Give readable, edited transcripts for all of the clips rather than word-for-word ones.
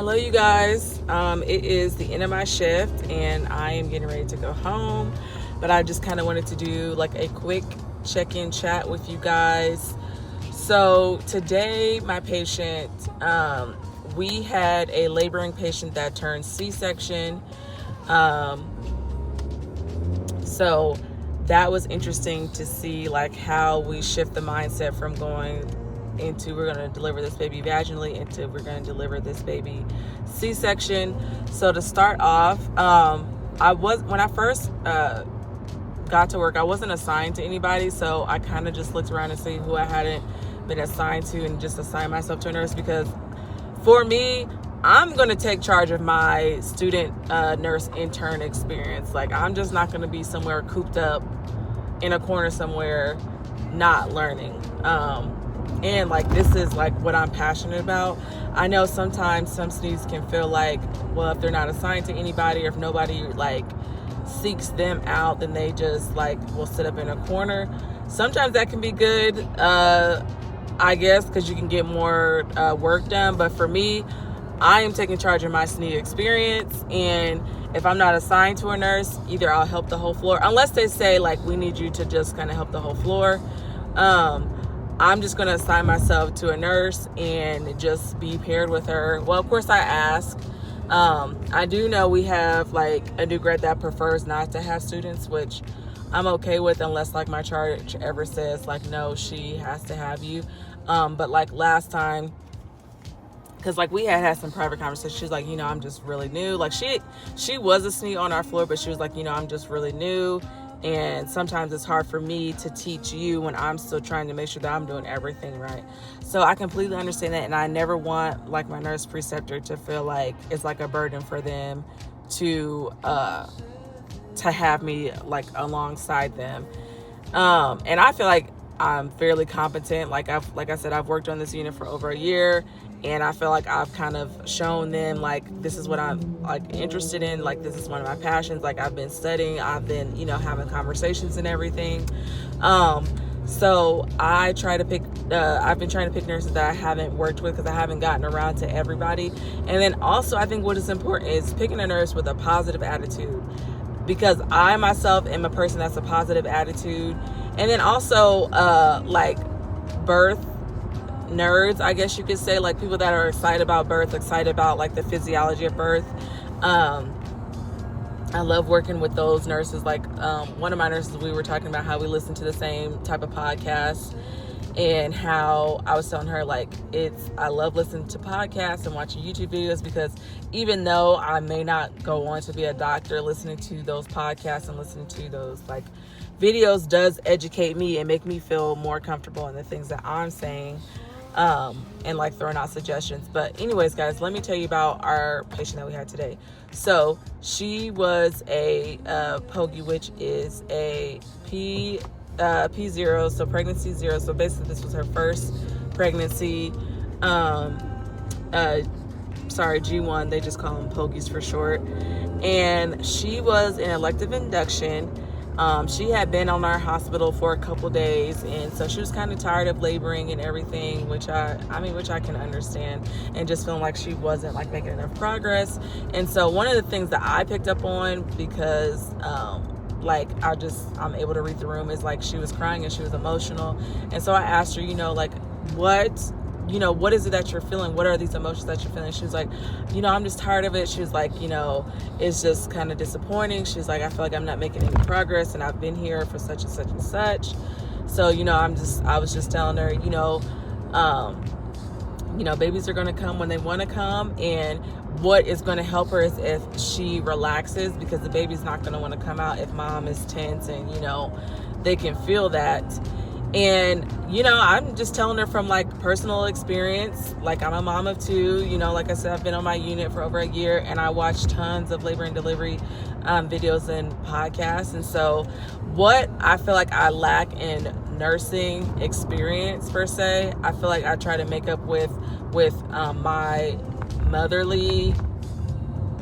Hello, you guys. It is the end of my shift and I am getting ready to go home, but I just kind of wanted to do like a quick check-in chat with you guys. So today, my patient, we had a laboring patient that turned C-section. So that was interesting to see like how we shift the mindset from going into we're going to deliver this baby vaginally into we're going to deliver this baby C-section. So to start off, when I first got to work, I wasn't assigned to anybody, so I kind of just looked around and see who I hadn't been assigned to and just assigned myself to a nurse, because for me, I'm going to take charge of my student nurse intern experience. Like, I'm just not going to be somewhere cooped up in a corner somewhere not learning. And like, this is like what I'm passionate about. I know sometimes some students can feel like, well, if they're not assigned to anybody or if nobody like seeks them out, then they just like will sit up in a corner. Sometimes that can be good, I guess, because you can get more work done. But for me, I am taking charge of my SNE experience, and if I'm not assigned to a nurse, either I'll help the whole floor, unless they say like we need you to just kind of help the whole floor. I'm just going to assign myself to a nurse and just be paired with her. Well, of course I ask. I do know we have like a new grad that prefers not to have students, which I'm okay with, unless like my charge ever says like, no, she has to have you. But like last time, because like we had some private conversations, she's like, I'm just really new. Like she was a SNE on our floor, but she was like, I'm just really new. And sometimes it's hard for me to teach you when I'm still trying to make sure that I'm doing everything right. So I completely understand that. And I never want like my nurse preceptor to feel like it's like a burden for them to have me like alongside them. And I feel like I'm fairly competent. Like I said, I've worked on this unit for over a year, and I feel like I've kind of shown them like this is what I'm like interested in. Like this is one of my passions. Like I've been studying, I've been having conversations and everything. So I try to pick. I've been trying to pick nurses that I haven't worked with, because I haven't gotten around to everybody. And then also, I think what is important is picking a nurse with a positive attitude, because I myself am a person that's a positive attitude. And then also like birth nerds, I guess you could say, like people that are excited about birth, excited about like the physiology of birth. I love working with those nurses. Like one of my nurses, we were talking about how we listen to the same type of podcasts, and how I was telling her like I love listening to podcasts and watching YouTube videos, because even though I may not go on to be a doctor, listening to those podcasts and listening to those like videos does educate me and make me feel more comfortable in the things that I'm saying, and like throwing out suggestions. But anyways, guys, let me tell you about our patient that we had today. So she was a POG, which is a P0, so pregnancy 0. So basically this was her first pregnancy. G1, they just call them POGIes for short. And she was in elective induction. She had been on our hospital for a couple days, and so she was kind of tired of laboring and everything, which I can understand, and just feeling like she wasn't like making enough progress. And so one of the things that I picked up on, because I'm able to read the room, is like she was crying and she was emotional. And so I asked her, like what is it that you're feeling? What are these emotions that you're feeling? She was like, I'm just tired of it. She was like, it's just kind of disappointing. She's like, I feel like I'm not making any progress, and I've been here for such and such and such. So, I was just telling her, babies are going to come when they want to come. And what is going to help her is if she relaxes, because the baby's not going to want to come out if mom is tense, and, they can feel that. And, I'm just telling her from like personal experience. Like, I'm a mom of 2, like I said, I've been on my unit for over a year, and I watch tons of labor and delivery videos and podcasts. And so what I feel like I lack in nursing experience per se, I feel like I try to make up with my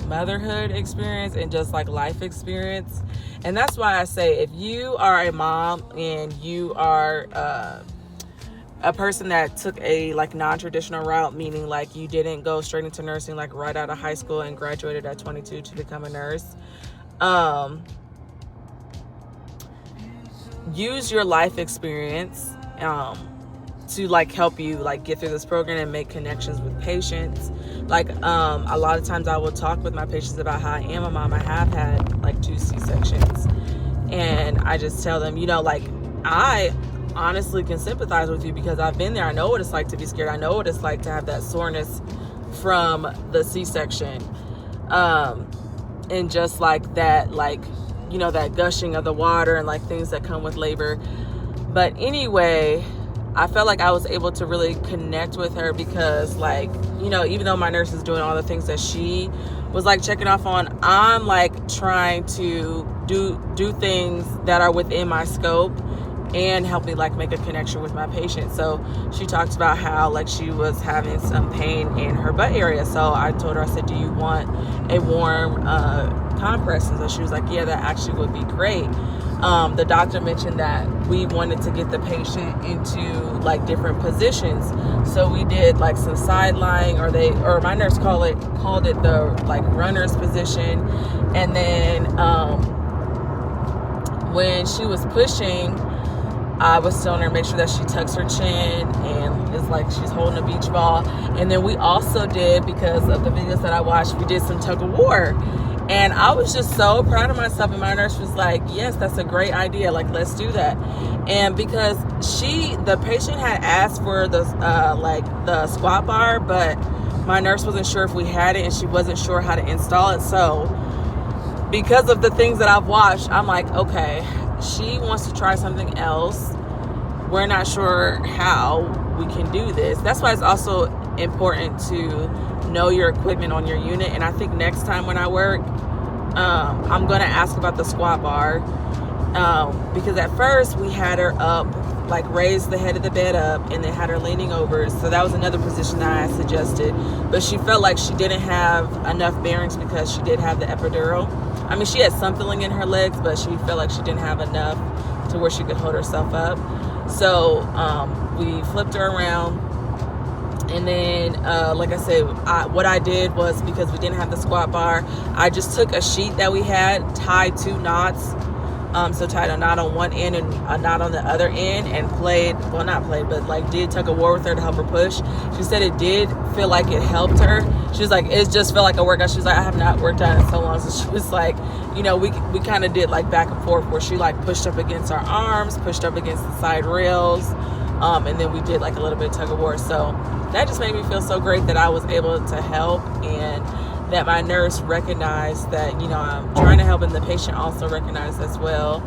motherhood experience and just like life experience. And that's why I say, if you are a mom and you are a person that took a like non-traditional route, meaning like you didn't go straight into nursing like right out of high school and graduated at 22 to become a nurse. Use your life experience to like help you like get through this program and make connections with patients. Like a lot of times I will talk with my patients about how I am a mom. I have had like 2 C-sections, and I just tell them, you know, like I honestly can sympathize with you because I've been there. I know what it's like to be scared. I know what it's like to have that soreness from the C-section, and just like that, like, you know, that gushing of the water and like things that come with labor. But anyway, I felt like I was able to really connect with her because, like, you know, even though my nurse is doing all the things that she was like checking off on, I'm like trying to do things that are within my scope and help me like make a connection with my patient. So she talked about how like she was having some pain in her butt area. So I told her, I said, do you want a warm compress? And so she was like, yeah, that actually would be great. The doctor mentioned that we wanted to get the patient into like different positions. So we did like some side lying, or my nurse called it the like runner's position. And then when she was pushing, I was telling her make sure that she tucks her chin and it's like she's holding a beach ball. And then we also did, because of the videos that I watched, we did some tug of war. And I was just so proud of myself. And my nurse was like, yes, that's a great idea. Like, let's do that. And because the patient had asked for the squat bar, but my nurse wasn't sure if we had it and she wasn't sure how to install it. So because of the things that I've watched, I'm like, okay, she wants to try something else. We're not sure how we can do this. That's why it's also important to know your equipment on your unit. And I think next time when I work, I'm going to ask about the squat bar, because at first we had her up, like raised the head of the bed up, and then had her leaning over. So that was another position that I suggested, but she felt like she didn't have enough bearings because she did have the epidural. I mean, she had some filling in her legs, but she felt like she didn't have enough to where she could hold herself up. So we flipped her around. And then, like I said, what I did was, because we didn't have the squat bar, I just took a sheet that we had, tied 2 knots. So tied a knot on one end and a knot on the other end, and did tug a war with her to help her push. She said it did feel like it helped her. She was like, it just felt like a workout. She was like, I have not worked out in so long. So she was like, you know, we kind of did like back and forth where she like pushed up against our arms, pushed up against the side rails. And then we did like a little bit of tug of war. So that just made me feel so great that I was able to help, and that my nurse recognized that, you know, I'm trying to help, and the patient also recognized as well.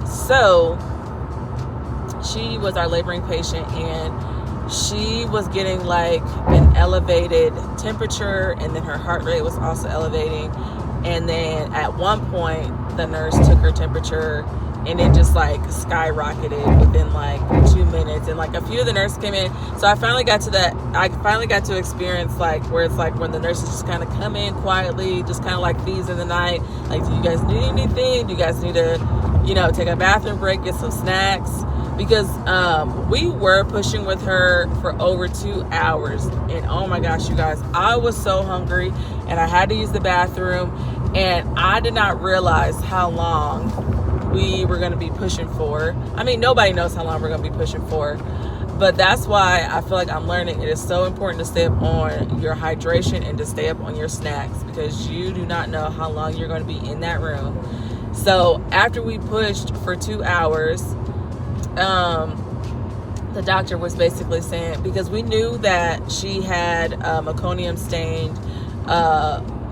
So she was our laboring patient, and she was getting like an elevated temperature, and then her heart rate was also elevating. And then at one point the nurse took her temperature, and it just like skyrocketed within like 2 minutes. And like a few of the nurses came in. So I finally got to experience like where it's like when the nurses just kind of come in quietly, just kind of like thieves in the night. Like, do you guys need anything? Do you guys need to, you know, take a bathroom break, get some snacks? Because we were pushing with her for over 2 hours. And oh my gosh, you guys, I was so hungry and I had to use the bathroom. And I did not realize how long we were going to be pushing for. I mean, nobody knows how long we're going to be pushing for, but that's why I feel like I'm learning it is so important to stay up on your hydration and to stay up on your snacks, because you do not know how long you're going to be in that room. So after we pushed for 2 hours, the doctor was basically saying, because we knew that she had meconium stained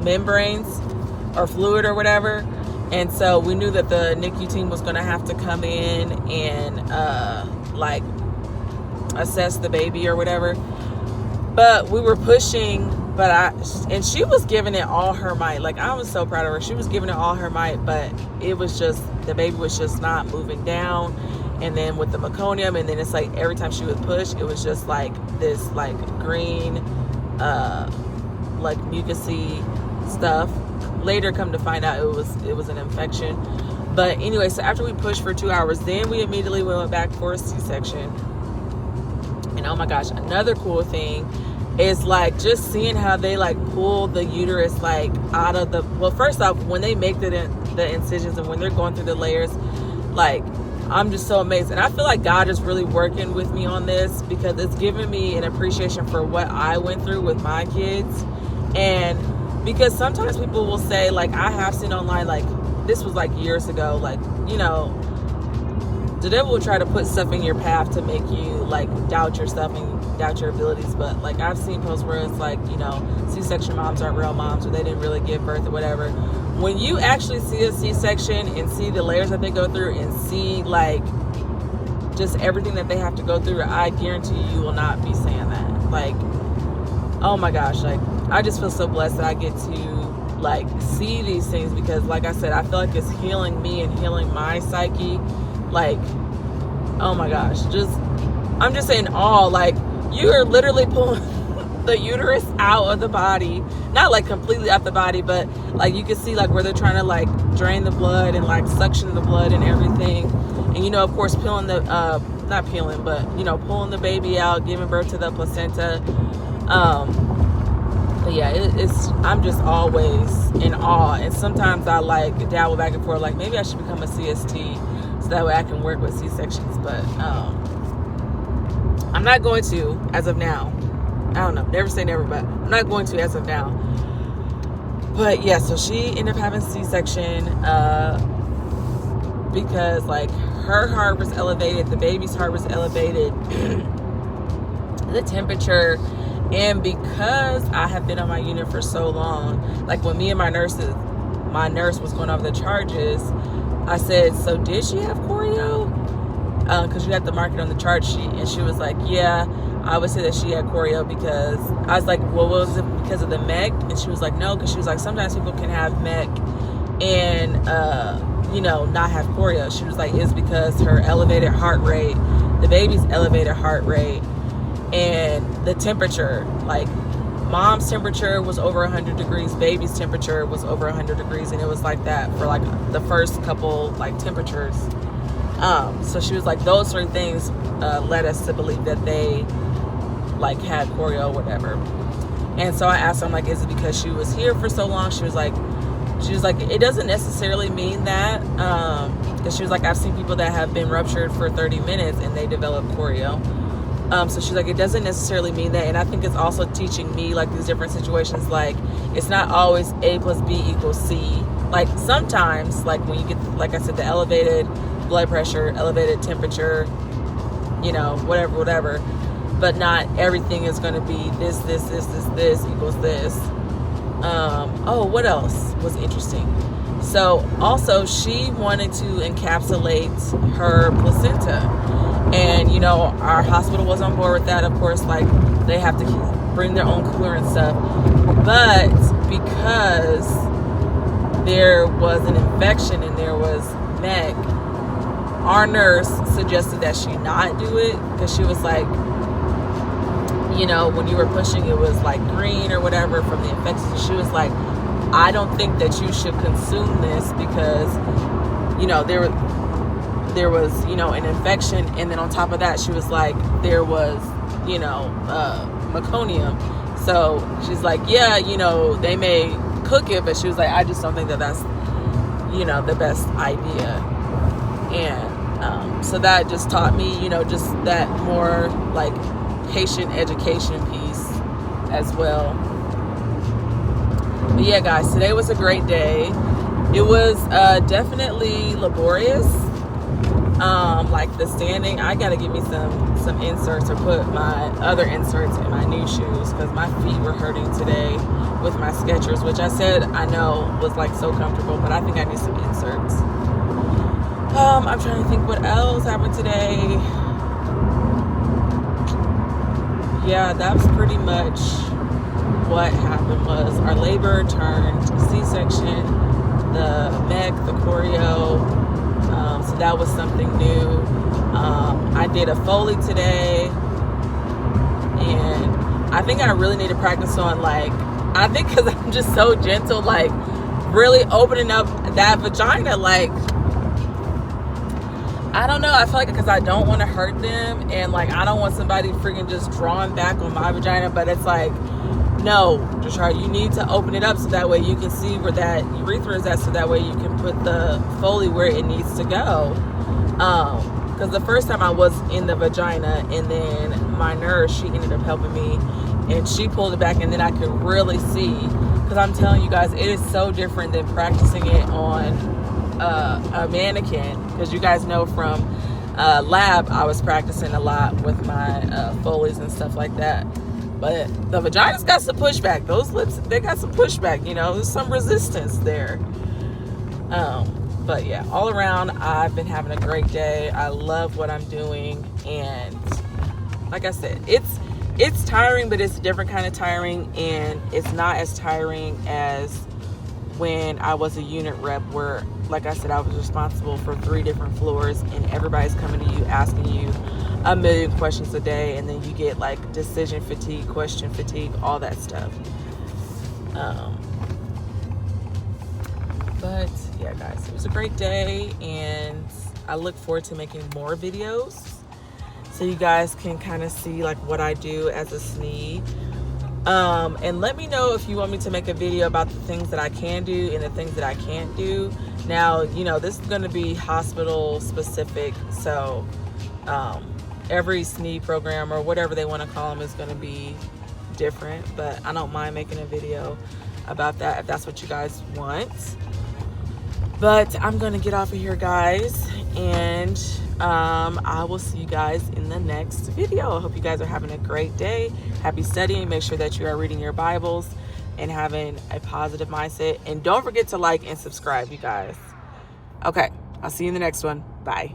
membranes or fluid or whatever. And so we knew that the NICU team was going to have to come in and like assess the baby or whatever. But we were pushing, and she was giving it all her might. Like, I was so proud of her. She was giving it all her might, but it was just, the baby was just not moving down. And then with the meconium, and then it's like every time she would push, it was just like this like green, like mucousy stuff. Later come to find out it was an infection. But anyway, so after we pushed for 2 hours, then we immediately went back for a C-section. And oh my gosh, another cool thing is like just seeing how they like pull the uterus like out of the, well, first off, when they make the incisions and when they're going through the layers, like I'm just so amazed. And I feel like God is really working with me on this, because it's given me an appreciation for what I went through with my kids. And because sometimes people will say, like, I have seen online, like, this was like years ago, like, you know, the devil will try to put stuff in your path to make you like doubt yourself and doubt your abilities. But like I've seen posts where it's like, you know, C-section moms aren't real moms, or they didn't really give birth or whatever. When you actually see a C-section and see the layers that they go through and see like just everything that they have to go through, I guarantee you will not be saying that. Like, oh my gosh, like I just feel so blessed that I get to like see these things, because like I said, I feel like it's healing me and healing my psyche. Like, oh my gosh, I'm just saying all, like, you are literally pulling the uterus out of the body, not like completely out the body, but like you can see like where they're trying to like drain the blood and like suction the blood and everything. And, you know, of course, peeling the, not peeling, but, you know, pulling the baby out, giving birth to the placenta. But yeah, I'm just always in awe. And sometimes I like dabble back and forth, like maybe I should become a CST, so that way I can work with C-sections. But I'm not going to as of now. I don't know, never say never, but I'm not going to as of now. But yeah, so she ended up having C-section because like her heart was elevated, the baby's heart was elevated, the temperature. And because I have been on my unit for so long, like when me and my nurse was going over the charges, I said, so did she have choreo? Because you have to mark it on the chart sheet. And she was like, yeah, I would say that she had choreo, because I was like, well, was it because of the MEC? And she was like, no, because she was like, sometimes people can have MEC and, you know, not have choreo. She was like, it's because her elevated heart rate, the baby's elevated heart rate, and the temperature, like mom's temperature was over 100 degrees, baby's temperature was over 100 degrees, and it was like that for like the first couple like temperatures. So she was like, those sort of things led us to believe that they like had choreo or whatever. And so I asked her, I'm like, is it because she was here for so long? She was like, it doesn't necessarily mean that, because she was like, I've seen people that have been ruptured for 30 minutes and they develop choreo. So she's like, it doesn't necessarily mean that. And I think it's also teaching me like these different situations, like it's not always A plus B equals C. Like sometimes, like when you get, like I said, the elevated blood pressure, elevated temperature, you know, whatever, but not everything is going to be this equals this. Oh, what else was interesting? So also she wanted to encapsulate her placenta. And, you know, our hospital was on board with that. Of course, like, they have to bring their own cooler and stuff. But because there was an infection and there was MEC, our nurse suggested that she not do it, because she was like, you know, when you were pushing, it was like green or whatever from the infection. She was like, I don't think that you should consume this, because, you know, there was, you know, an infection, and then on top of that, she was like, there was, you know, meconium. So she's like, yeah, you know, they may cook it, but she was like, I just don't think that that's, you know, the best idea. And so that just taught me, you know, just that more like patient education piece as well. But yeah, guys, today was a great day. It was definitely laborious. Like the standing, I gotta give me some inserts, or put my other inserts in my new shoes, because my feet were hurting today with my Skechers, which I said I know was like so comfortable, but I think I need some inserts. I'm trying to think what else happened today. Yeah, that was pretty much what happened. Was our labor turned C-section, the MEC, the choreo. So that was something new. I did a Foley today, and I think I really need to practice on, like, I think because I'm just so gentle, like really opening up that vagina, like I don't know. I feel like because I don't want to hurt them, and like I don't want somebody freaking just drawing back on my vagina. But it's like, no, Jashar, you need to open it up so that way you can see where that urethra is at, so that way you can put the Foley where it needs to go. Because the first time I was in the vagina, and then my nurse, she ended up helping me, and she pulled it back, and then I could really see. Because I'm telling you guys, it is so different than practicing it on a mannequin, because you guys know from lab I was practicing a lot with my Foleys and stuff like that, but the vagina's got some pushback. Those lips, they got some pushback, you know, there's some resistance there. But yeah, all around I've been having a great day. I love what I'm doing, and like I said, it's tiring, but it's a different kind of tiring, and it's not as tiring as when I was a unit rep, where, like I said, I was responsible for 3 different floors, and everybody's coming to you asking you a million questions a day, and then you get like decision fatigue, question fatigue, all that stuff. But yeah, guys, it was a great day, and I look forward to making more videos so you guys can kind of see like what I do as a SNE. And let me know if you want me to make a video about the things that I can do and the things that I can't do. Now, you know, this is going to be hospital specific, so every SNE program, or whatever they want to call them, is going to be different, but I don't mind making a video about that if that's what you guys want. But I'm going to get off of here, guys, and I will see you guys in the next video. I hope you guys are having a great day. Happy studying. Make sure that you are reading your Bibles and having a positive mindset. And don't forget to like and subscribe, you guys. Okay, I'll see you in the next one. Bye.